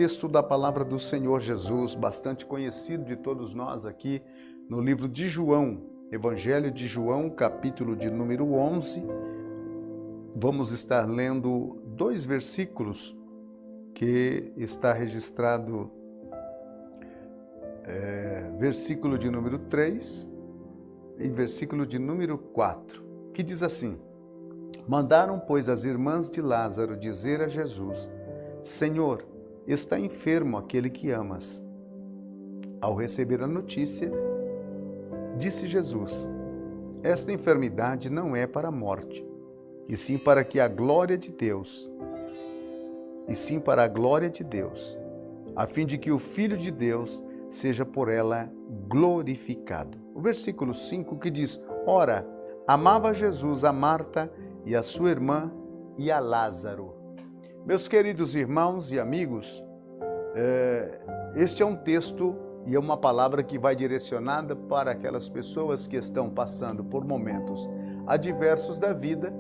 texto da palavra do Senhor Jesus, bastante conhecido de todos nós aqui no livro de João, Evangelho de João, capítulo de número 11. Vamos estar lendo 2 versículos que está registrado, versículo de número 3 e versículo de número 4, que diz assim: Mandaram, pois, as irmãs de Lázaro dizer a Jesus: Senhor, está enfermo aquele que amas. Ao receber a notícia, disse Jesus: Esta enfermidade não é para a morte, e sim para a glória de Deus, a fim de que o Filho de Deus seja por ela glorificado. O versículo 5 que diz: Ora, amava Jesus a Marta e a sua irmã e a Lázaro. Meus queridos irmãos e amigos, este é um texto e é uma palavra que vai direcionada para aquelas pessoas que estão passando por momentos adversos da vida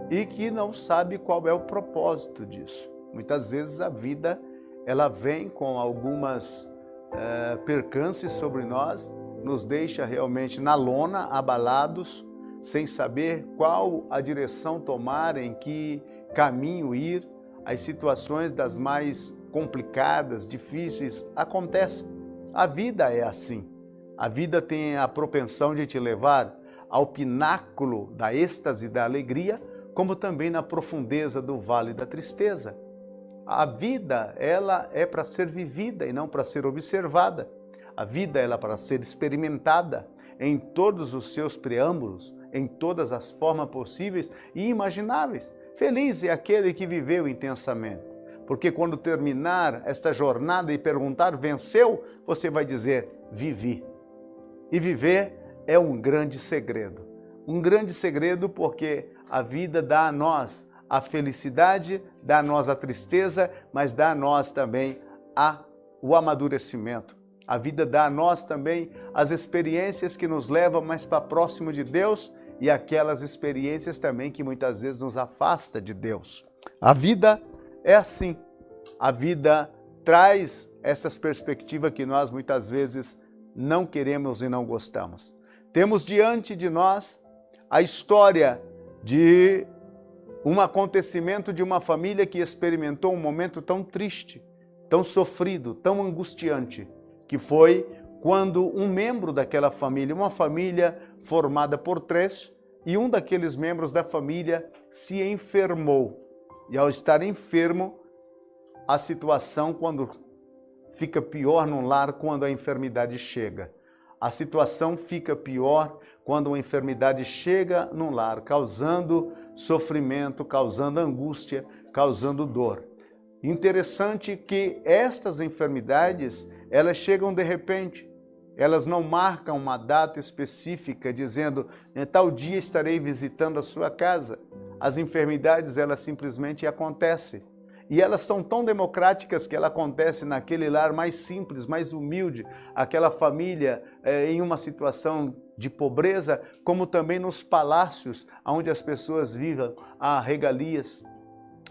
e que não sabe qual é o propósito disso. Muitas vezes a vida ela vem com algumas percances sobre nós, nos deixa realmente na lona, abalados, sem saber qual a direção tomar, em que caminho ir. As situações das mais complicadas, difíceis, acontecem. A vida é assim. A vida tem a propensão de te levar ao pináculo da êxtase, da alegria, como também na profundeza do vale da tristeza. A vida, ela é para ser vivida e não para ser observada. A vida, ela é para ser experimentada em todos os seus preâmbulos, em todas as formas possíveis e imagináveis. Feliz é aquele que viveu intensamente, porque quando terminar esta jornada e perguntar, venceu? Você vai dizer, vivi. E viver é um grande segredo. Um grande segredo porque a vida dá a nós a felicidade, dá a nós a tristeza, mas dá a nós também o amadurecimento. A vida dá a nós também as experiências que nos levam mais para próximo de Deus e aquelas experiências também que muitas vezes nos afasta de Deus. A vida é assim. A vida traz essas perspectivas que nós muitas vezes não queremos e não gostamos. Temos diante de nós a história de um acontecimento de uma família que experimentou um momento tão triste, tão sofrido, tão angustiante, que foi quando um membro daquela família, uma família formada por 3, e um daqueles membros da família se enfermou. E ao estar enfermo, a situação quando fica pior num lar quando a enfermidade chega. A situação fica pior quando a enfermidade chega num lar, causando sofrimento, causando angústia, causando dor. Interessante que estas enfermidades, elas chegam de repente. Elas não marcam uma data específica dizendo, em tal dia estarei visitando a sua casa. As enfermidades, elas simplesmente acontecem. E elas são tão democráticas que ela acontece naquele lar mais simples, mais humilde, aquela família em uma situação de pobreza, como também nos palácios, onde as pessoas vivem a regalias.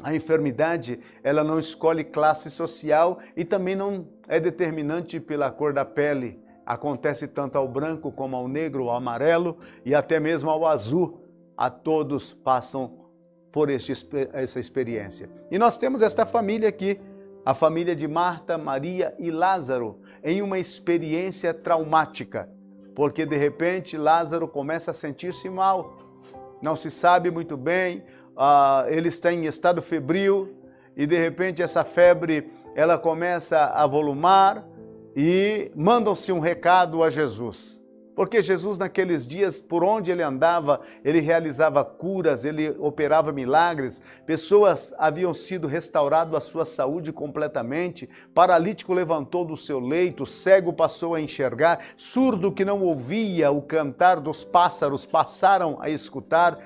A enfermidade, ela não escolhe classe social e também não é determinante pela cor da pele. Acontece tanto ao branco como ao negro, ao amarelo e até mesmo ao azul. A todos passam por essa experiência. E nós temos esta família aqui, a família de Marta, Maria e Lázaro, em uma experiência traumática, porque de repente Lázaro começa a sentir-se mal, não se sabe muito bem, ele está em estado febril e de repente essa febre ela começa a volumar e mandam-se um recado a Jesus. Porque Jesus naqueles dias, por onde ele andava, ele realizava curas, ele operava milagres, pessoas haviam sido restauradas a sua saúde completamente, paralítico levantou do seu leito, cego passou a enxergar, surdo que não ouvia o cantar dos pássaros passaram a escutar,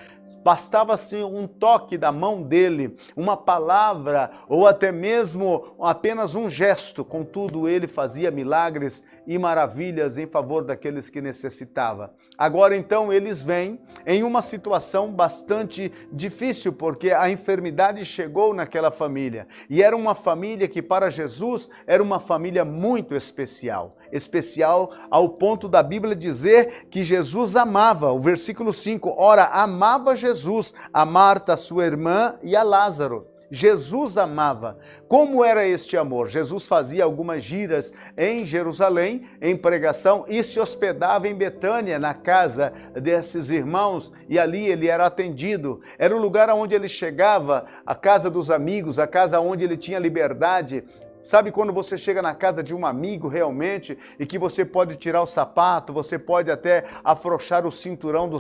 Bastava assim um toque da mão dele, uma palavra ou até mesmo apenas um gesto. Contudo, ele fazia milagres e maravilhas em favor daqueles que necessitavam. Agora então eles vêm em uma situação bastante difícil, porque a enfermidade chegou naquela família. E era uma família que para Jesus era uma família muito especial. Especial ao ponto da Bíblia dizer que Jesus amava. O versículo 5, ora, amava Jesus a Marta, sua irmã, e a Lázaro. Jesus amava. Como era este amor? Jesus fazia algumas giras em Jerusalém, em pregação, e se hospedava em Betânia, na casa desses irmãos, e ali ele era atendido. Era o lugar onde ele chegava, a casa dos amigos, a casa onde ele tinha liberdade. Sabe quando você chega na casa de um amigo realmente e que você pode tirar o sapato, você pode até afrouxar o cinturão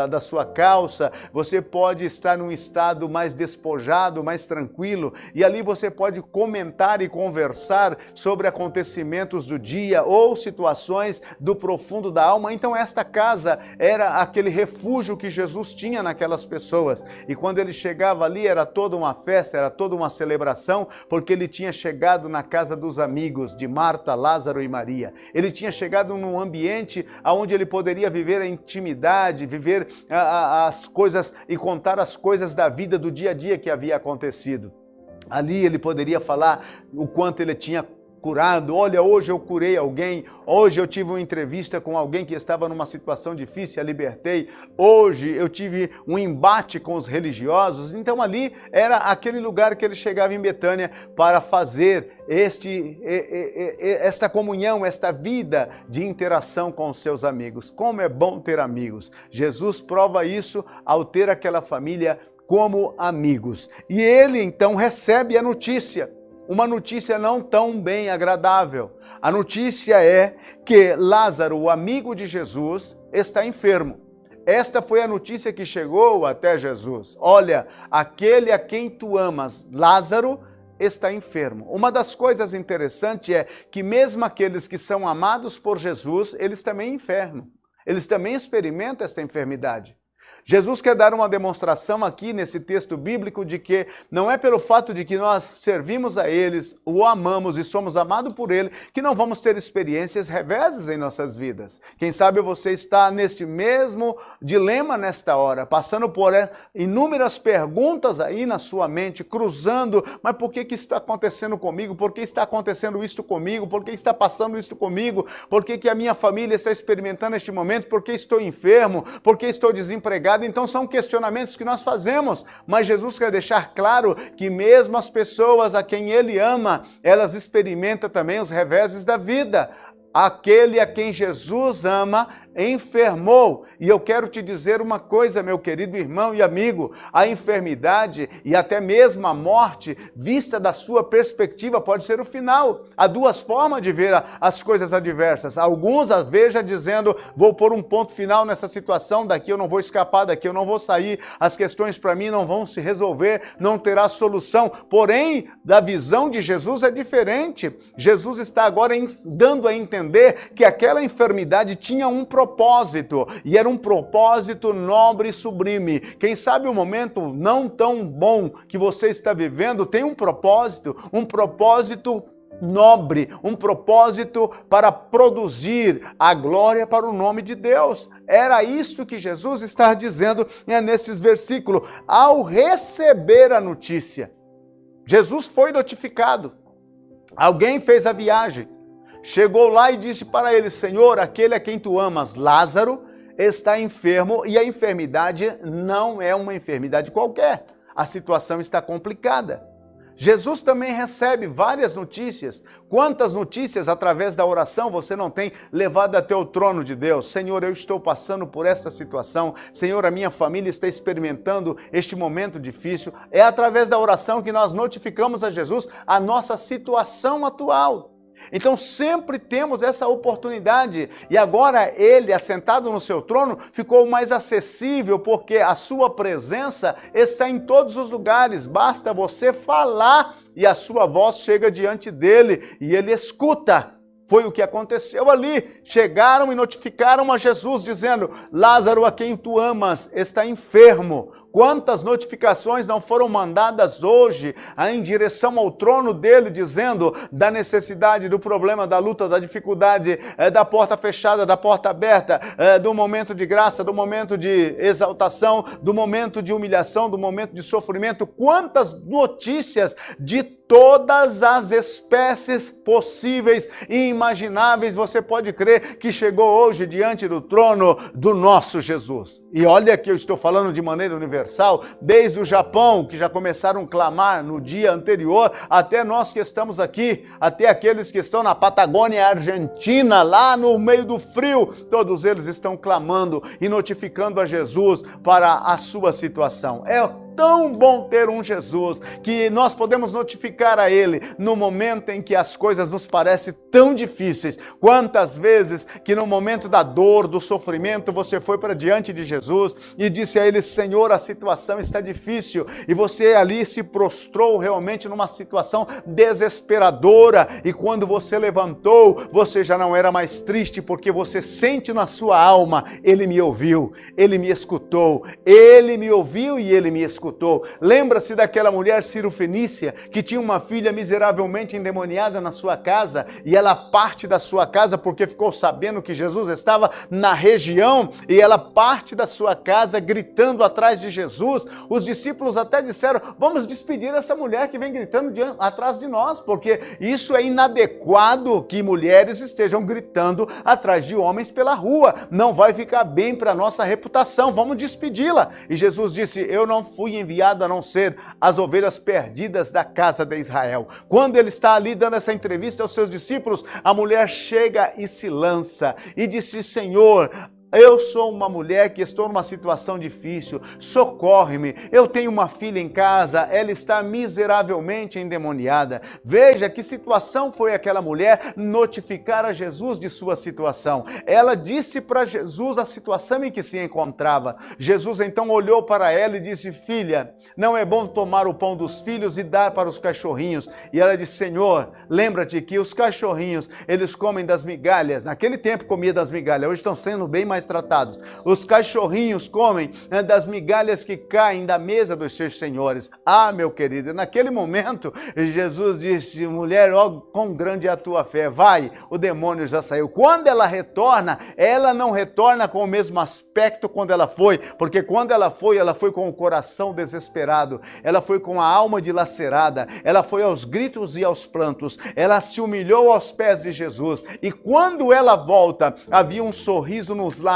da sua calça, você pode estar num estado mais despojado, mais tranquilo, e ali você pode comentar e conversar sobre acontecimentos do dia ou situações do profundo da alma. Então esta casa era aquele refúgio que Jesus tinha naquelas pessoas. E quando ele chegava ali era toda uma festa, era toda uma celebração, porque ele tinha chegado na casa dos amigos de Marta, Lázaro e Maria. Ele tinha chegado num ambiente onde ele poderia viver a intimidade, viver as coisas e contar as coisas da vida do dia a dia que havia acontecido. Ali ele poderia falar o quanto ele tinha curado. Olha, hoje eu curei alguém, hoje eu tive uma entrevista com alguém que estava numa situação difícil, a libertei, hoje eu tive um embate com os religiosos. Então ali era aquele lugar que ele chegava em Betânia para fazer esta comunhão, esta vida de interação com os seus amigos. Como é bom ter amigos. Jesus prova isso ao ter aquela família como amigos. E ele então recebe a notícia. Uma notícia não tão bem agradável. A notícia é que Lázaro, o amigo de Jesus, está enfermo. Esta foi a notícia que chegou até Jesus. Olha, aquele a quem tu amas, Lázaro, está enfermo. Uma das coisas interessantes é que mesmo aqueles que são amados por Jesus, eles também enfermam. Eles também experimentam esta enfermidade. Jesus quer dar uma demonstração aqui nesse texto bíblico de que não é pelo fato de que nós servimos a eles, o amamos e somos amados por ele, que não vamos ter experiências reveses em nossas vidas. Quem sabe você está neste mesmo dilema nesta hora, passando por inúmeras perguntas aí na sua mente, cruzando, mas por que está acontecendo comigo? Por que está acontecendo isto comigo? Por que está passando isto comigo? Por que a minha família está experimentando este momento? Por que estou enfermo? Por que estou desempregado? Então são questionamentos que nós fazemos, mas Jesus quer deixar claro que mesmo as pessoas a quem ele ama, elas experimentam também os reveses da vida. Aquele a quem Jesus ama enfermou. E eu quero te dizer uma coisa, meu querido irmão e amigo, a enfermidade e até mesmo a morte, vista da sua perspectiva, pode ser o final. Há duas formas de ver as coisas adversas. Alguns a vejam dizendo, vou pôr um ponto final nessa situação, daqui eu não vou escapar, daqui eu não vou sair, as questões para mim não vão se resolver, não terá solução. Porém, da visão de Jesus é diferente. Jesus está agora dando a entender que aquela enfermidade tinha um propósito, e era um propósito nobre e sublime. Quem sabe o momento não tão bom que você está vivendo tem um propósito nobre, um propósito para produzir a glória para o nome de Deus. Era isso que Jesus está dizendo nestes versículos. Ao receber a notícia, Jesus foi notificado. Alguém fez a viagem. Chegou lá e disse para ele, Senhor, aquele a quem tu amas, Lázaro, está enfermo, e a enfermidade não é uma enfermidade qualquer. A situação está complicada. Jesus também recebe várias notícias. Quantas notícias através da oração você não tem levado até o trono de Deus? Senhor, eu estou passando por esta situação. Senhor, a minha família está experimentando este momento difícil. É através da oração que nós notificamos a Jesus a nossa situação atual. Então sempre temos essa oportunidade, e agora ele, assentado no seu trono, ficou mais acessível, porque a sua presença está em todos os lugares, basta você falar e a sua voz chega diante dele e ele escuta. Foi o que aconteceu ali. Chegaram e notificaram a Jesus, dizendo: Lázaro, a quem tu amas, está enfermo. Quantas notificações não foram mandadas hoje em direção ao trono dele, dizendo da necessidade, do problema, da luta, da dificuldade, da porta fechada, da porta aberta, do momento de graça, do momento de exaltação, do momento de humilhação, do momento de sofrimento. Quantas notícias de todas as espécies possíveis e imagináveis você pode crer que chegou hoje diante do trono do nosso Jesus. E olha que eu estou falando de maneira universal, desde o Japão, que já começaram a clamar no dia anterior, até nós que estamos aqui, até aqueles que estão na Patagônia Argentina, lá no meio do frio, todos eles estão clamando e notificando a Jesus para a sua situação. É tão bom ter um Jesus que nós podemos notificar a Ele no momento em que as coisas nos parecem tão difíceis. Quantas vezes que no momento da dor, do sofrimento, você foi para diante de Jesus e disse a Ele: Senhor, a situação está difícil, e você ali se prostrou realmente numa situação desesperadora, e quando você levantou, você já não era mais triste, porque você sente na sua alma: Ele me ouviu, Ele me escutou, Ele me ouviu e Ele me escutou. Lembra-se daquela mulher Cirofenícia que tinha uma filha miseravelmente endemoniada na sua casa, e ela parte da sua casa porque ficou sabendo que Jesus estava na região, e ela parte da sua casa gritando atrás de Jesus. Os discípulos até disseram: vamos despedir essa mulher que vem gritando atrás de nós, porque isso é inadequado que mulheres estejam gritando atrás de homens pela rua, não vai ficar bem para a nossa reputação, vamos despedi-la. E Jesus disse: eu não fui enviado a não ser as ovelhas perdidas da casa de Israel. Quando ele está ali dando essa entrevista aos seus discípulos, a mulher chega e se lança e disse: Senhor, eu sou uma mulher que estou numa situação difícil, socorre-me, eu tenho uma filha em casa, ela está miseravelmente endemoniada. Veja que situação foi aquela mulher notificar a Jesus de sua situação. Ela disse para Jesus a situação em que se encontrava. Jesus então olhou para ela e disse: filha, não é bom tomar o pão dos filhos e dar para os cachorrinhos. E ela disse: Senhor, lembra-te que os cachorrinhos, eles comem das migalhas. Naquele tempo comia das migalhas, hoje estão sendo bem mais tratados. Os cachorrinhos comem das migalhas que caem da mesa dos seus senhores. Ah, meu querido, naquele momento Jesus disse: mulher, ó, quão grande é a tua fé, vai, o demônio já saiu. Quando ela retorna, ela não retorna com o mesmo aspecto quando ela foi, porque quando ela foi com o coração desesperado, ela foi com a alma dilacerada, ela foi aos gritos e aos prantos, ela se humilhou aos pés de Jesus, e quando ela volta, havia um sorriso nos lábios,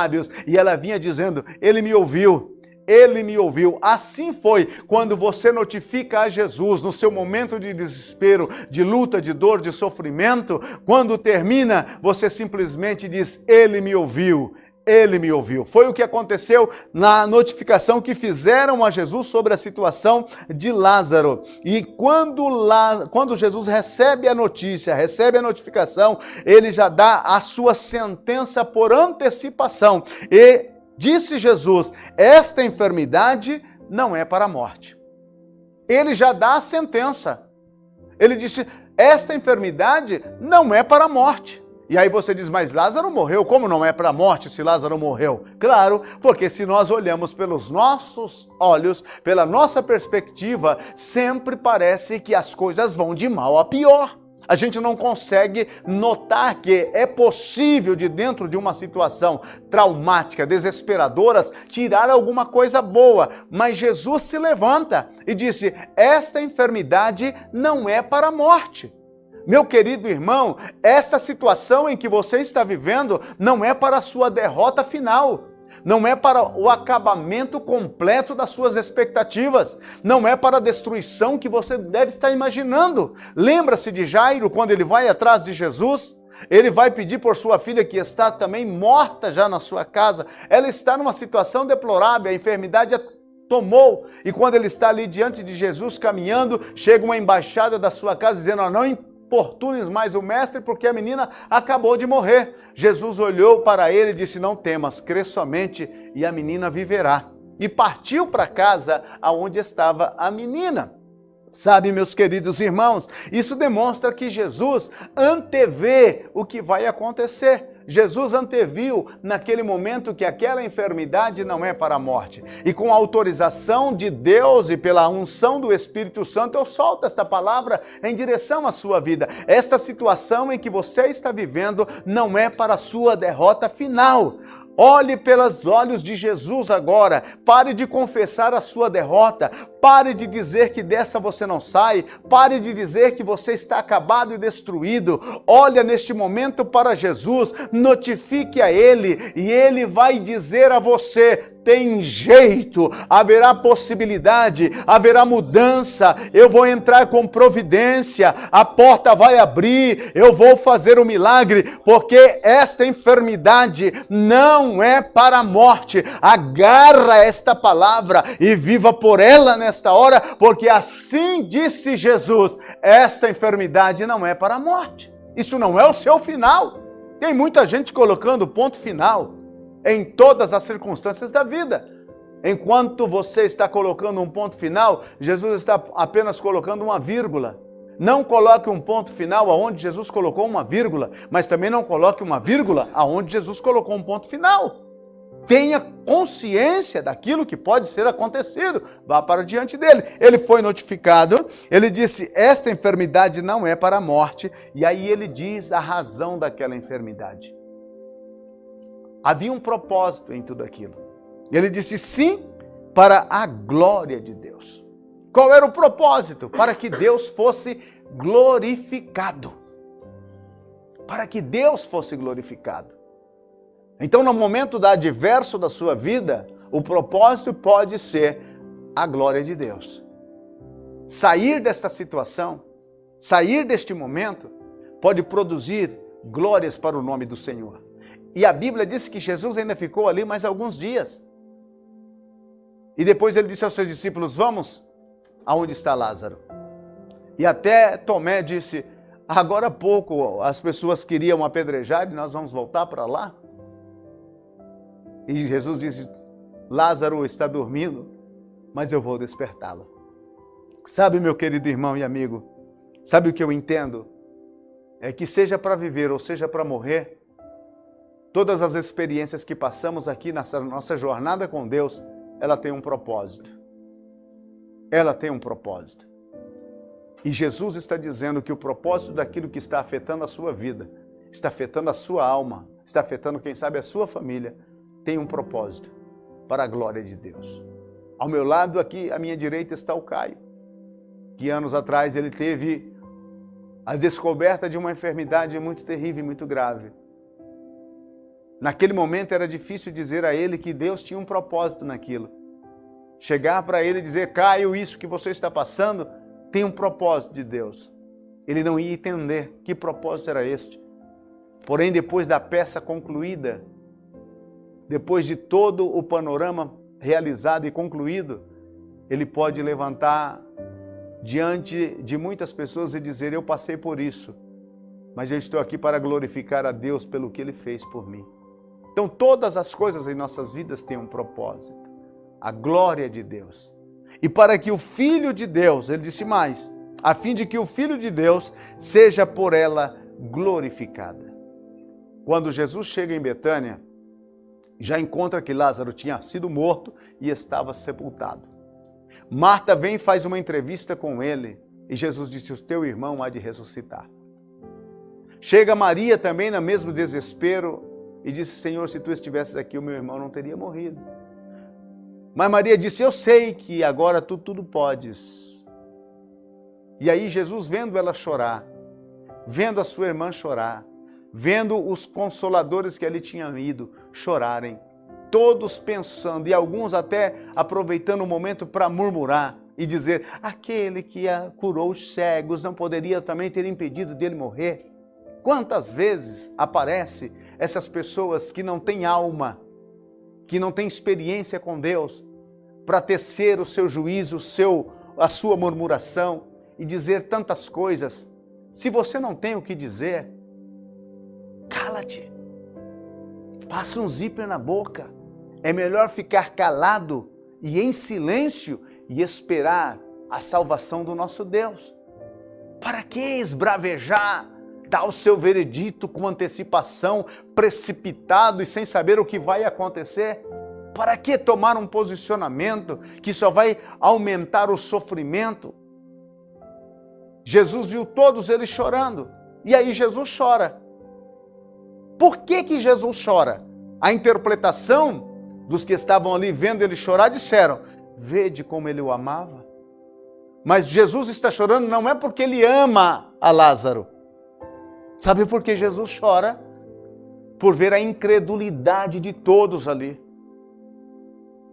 e ela vinha dizendo: ele me ouviu, ele me ouviu. Assim foi quando você notifica a Jesus no seu momento de desespero, de luta, de dor, de sofrimento. Quando termina, você simplesmente diz: ele me ouviu. Ele me ouviu. Foi o que aconteceu na notificação que fizeram a Jesus sobre a situação de Lázaro. E quando Jesus recebe a notícia, recebe a notificação, ele já dá a sua sentença por antecipação. E disse Jesus: esta enfermidade não é para a morte. Ele já dá a sentença. Ele disse: esta enfermidade não é para a morte. E aí você diz: mas Lázaro morreu, como não é para a morte se Lázaro morreu? Claro, porque se nós olhamos pelos nossos olhos, pela nossa perspectiva, sempre parece que as coisas vão de mal a pior. A gente não consegue notar que é possível, de dentro de uma situação traumática, desesperadora, tirar alguma coisa boa. Mas Jesus se levanta e disse: esta enfermidade não é para a morte. Meu querido irmão, essa situação em que você está vivendo não é para a sua derrota final, não é para o acabamento completo das suas expectativas, não é para a destruição que você deve estar imaginando. Lembra-se de Jairo, quando ele vai atrás de Jesus? Ele vai pedir por sua filha, que está também morta já na sua casa. Ela está numa situação deplorável, a enfermidade tomou, e quando ele está ali diante de Jesus caminhando, chega uma embaixada da sua casa dizendo: não importunes mais o mestre, porque a menina acabou de morrer. Jesus olhou para ele e disse: não temas, crê somente e a menina viverá. E partiu para casa aonde estava a menina. Sabe, meus queridos irmãos, isso demonstra que Jesus antevê o que vai acontecer. Jesus anteviu naquele momento que aquela enfermidade não é para a morte. E com a autorização de Deus e pela unção do Espírito Santo, eu solto esta palavra em direção à sua vida. Esta situação em que você está vivendo não é para a sua derrota final. Olhe pelos olhos de Jesus agora, pare de confessar a sua derrota, pare de dizer que dessa você não sai, pare de dizer que você está acabado e destruído. Olha neste momento para Jesus, notifique a Ele e Ele vai dizer a você: tem jeito, haverá possibilidade, haverá mudança, eu vou entrar com providência, a porta vai abrir, eu vou fazer um milagre, porque esta enfermidade não é para a morte. Agarra esta palavra e viva por ela nesta hora, porque assim disse Jesus, esta enfermidade não é para a morte. Isso não é o seu final. Tem muita gente colocando ponto final em todas as circunstâncias da vida. Enquanto você está colocando um ponto final, Jesus está apenas colocando uma vírgula. Não coloque um ponto final aonde Jesus colocou uma vírgula, mas também não coloque uma vírgula aonde Jesus colocou um ponto final. Tenha consciência daquilo que pode ser acontecido. Vá para diante dele. Ele foi notificado, ele disse, esta enfermidade não é para a morte, e aí ele diz a razão daquela enfermidade. Havia um propósito em tudo aquilo. Ele disse sim para a glória de Deus. Qual era o propósito? Para que Deus fosse glorificado. Para que Deus fosse glorificado. Então, no momento adverso da sua vida, o propósito pode ser a glória de Deus. Sair desta situação, sair deste momento, pode produzir glórias para o nome do Senhor. E a Bíblia diz que Jesus ainda ficou ali mais alguns dias. E depois ele disse aos seus discípulos, vamos aonde está Lázaro. E até Tomé disse, agora há pouco as pessoas queriam apedrejar e nós vamos voltar para lá. E Jesus disse, Lázaro está dormindo, mas eu vou despertá-lo. Sabe, meu querido irmão e amigo, sabe o que eu entendo? É que seja para viver ou seja para morrer, todas as experiências que passamos aqui nessa nossa jornada com Deus, ela tem um propósito. Ela tem um propósito. E Jesus está dizendo que o propósito daquilo que está afetando a sua vida, está afetando a sua alma, está afetando, quem sabe, a sua família, tem um propósito para a glória de Deus. Ao meu lado aqui, à minha direita, está o Caio, que anos atrás ele teve a descoberta de uma enfermidade muito terrível e muito grave. Naquele momento era difícil dizer a ele que Deus tinha um propósito naquilo. Chegar para ele e dizer, Caio, isso que você está passando tem um propósito de Deus. Ele não ia entender que propósito era este. Porém, depois da peça concluída, depois de todo o panorama realizado e concluído, ele pode levantar diante de muitas pessoas e dizer, eu passei por isso, mas eu estou aqui para glorificar a Deus pelo que Ele fez por mim. Então, todas as coisas em nossas vidas têm um propósito, a glória de Deus. E para que o Filho de Deus, ele disse mais, a fim de que o Filho de Deus seja por ela glorificada. Quando Jesus chega em Betânia, já encontra que Lázaro tinha sido morto e estava sepultado. Marta vem e faz uma entrevista com ele e Jesus disse, o teu irmão há de ressuscitar. Chega Maria também no mesmo desespero e disse, Senhor, se tu estivesses aqui, o meu irmão não teria morrido. Mas Maria disse, eu sei que agora tu tudo podes. E aí Jesus, vendo ela chorar, vendo a sua irmã chorar, vendo os consoladores que ali tinham ido chorarem, todos pensando, e alguns até aproveitando o momento para murmurar e dizer, aquele que curou os cegos não poderia também ter impedido dele morrer? Quantas vezes aparece essas pessoas que não têm alma, que não têm experiência com Deus, para tecer o seu juízo, a sua murmuração e dizer tantas coisas. Se você não tem o que dizer, cala-te. Passa um zíper na boca. É melhor ficar calado e em silêncio e esperar a salvação do nosso Deus. Para que esbravejar, dar o seu veredito com antecipação, precipitado e sem saber o que vai acontecer? Para que tomar um posicionamento que só vai aumentar o sofrimento? Jesus viu todos eles chorando, e aí Jesus chora. Por que Jesus chora? A interpretação dos que estavam ali vendo ele chorar disseram: vede como ele o amava. Mas Jesus está chorando não é porque ele ama a Lázaro. Sabe por que Jesus chora? Por ver a incredulidade de todos ali.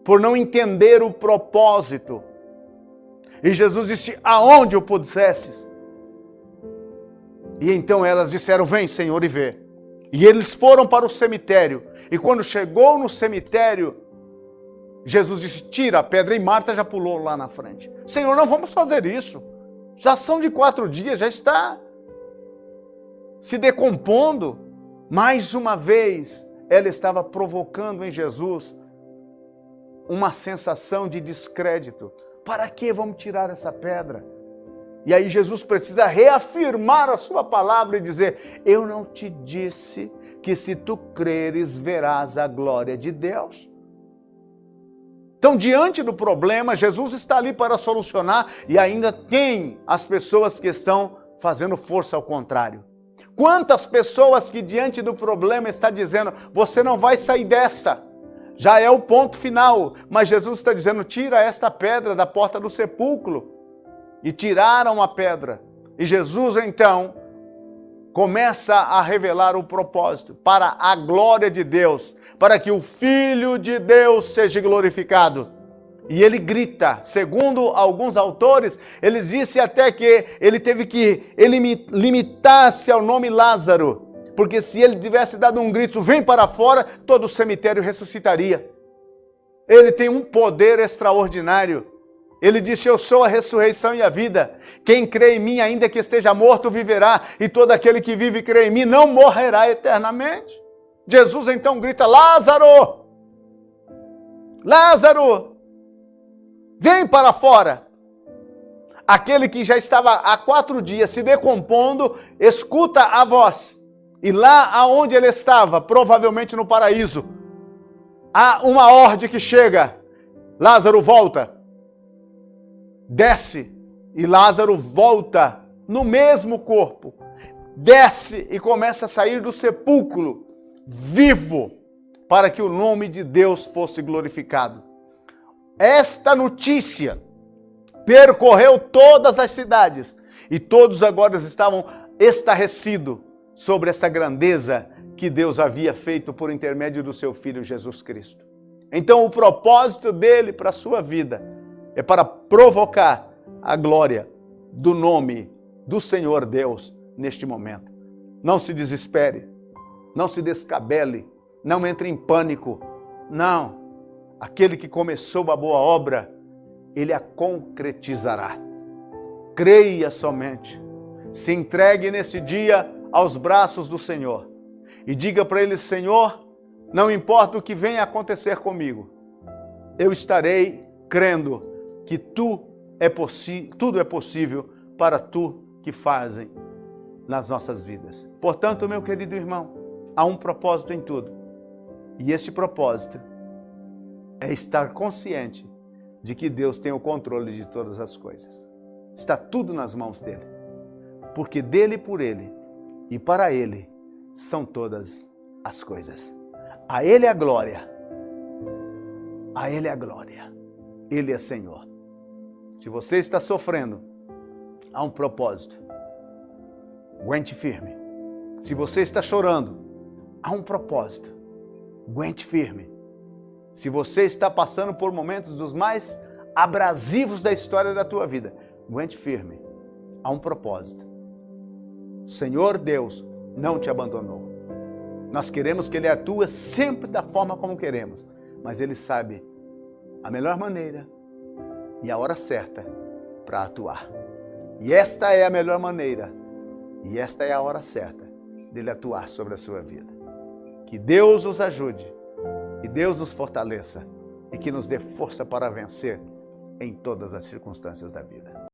Por não entender o propósito. E Jesus disse: aonde o pusestes? E então elas disseram: vem, Senhor, e vê. E eles foram para o cemitério. E quando chegou no cemitério, Jesus disse: tira a pedra. E Marta já pulou lá na frente. Senhor, não vamos fazer isso. Já são de 4 dias, já está se decompondo. Mais uma vez, ela estava provocando em Jesus uma sensação de descrédito. Para que vamos tirar essa pedra? E aí Jesus precisa reafirmar a sua palavra e dizer: eu não te disse que se tu creres verás a glória de Deus? Então, diante do problema, Jesus está ali para solucionar e ainda tem as pessoas que estão fazendo força ao contrário. Quantas pessoas que diante do problema está dizendo: você não vai sair desta, já é o ponto final, mas Jesus está dizendo: tira esta pedra da porta do sepulcro. E tiraram a pedra. E Jesus então começa a revelar o propósito para a glória de Deus, para que o Filho de Deus seja glorificado. E ele grita, segundo alguns autores, ele disse até que ele teve que limitar-se ao nome Lázaro, porque se ele tivesse dado um grito: vem para fora, todo o cemitério ressuscitaria. Ele tem um poder extraordinário. Ele disse: eu sou a ressurreição e a vida. Quem crê em mim, ainda que esteja morto, viverá. E todo aquele que vive e crê em mim não morrerá eternamente. Jesus então grita: Lázaro! Lázaro! Vem para fora! Aquele que já estava há 4 dias se decompondo, escuta a voz. E lá aonde ele estava, provavelmente no paraíso, há uma ordem que chega: Lázaro, volta! Desce, e Lázaro volta no mesmo corpo. Desce e começa a sair do sepulcro, vivo, para que o nome de Deus fosse glorificado. Esta notícia percorreu todas as cidades, e todos agora estavam estarrecidos sobre esta grandeza que Deus havia feito por intermédio do seu Filho Jesus Cristo. Então o propósito dele para a sua vida é para provocar a glória do nome do Senhor Deus neste momento. Não se desespere, não se descabele, não entre em pânico. Não, aquele que começou a boa obra, ele a concretizará. Creia somente, se entregue nesse dia aos braços do Senhor e diga para ele: Senhor, não importa o que venha acontecer comigo, eu estarei crendo que tudo é possível para tu que fazem nas nossas vidas. Portanto, meu querido irmão, há um propósito em tudo. E este propósito é estar consciente de que Deus tem o controle de todas as coisas. Está tudo nas mãos dele. Porque dele, por ele e para ele são todas as coisas. A ele a glória. A ele a glória. Ele é Senhor. Se você está sofrendo, há um propósito. Aguente firme. Se você está chorando, há um propósito. Aguente firme. Se você está passando por momentos dos mais abrasivos da história da tua vida, aguente firme. Há um propósito. O Senhor Deus não te abandonou. Nós queremos que Ele atue sempre da forma como queremos, mas Ele sabe a melhor maneira e a hora certa para atuar. E esta é a melhor maneira e esta é a hora certa dele atuar sobre a sua vida. Que Deus nos ajude, que Deus nos fortaleça e que nos dê força para vencer em todas as circunstâncias da vida.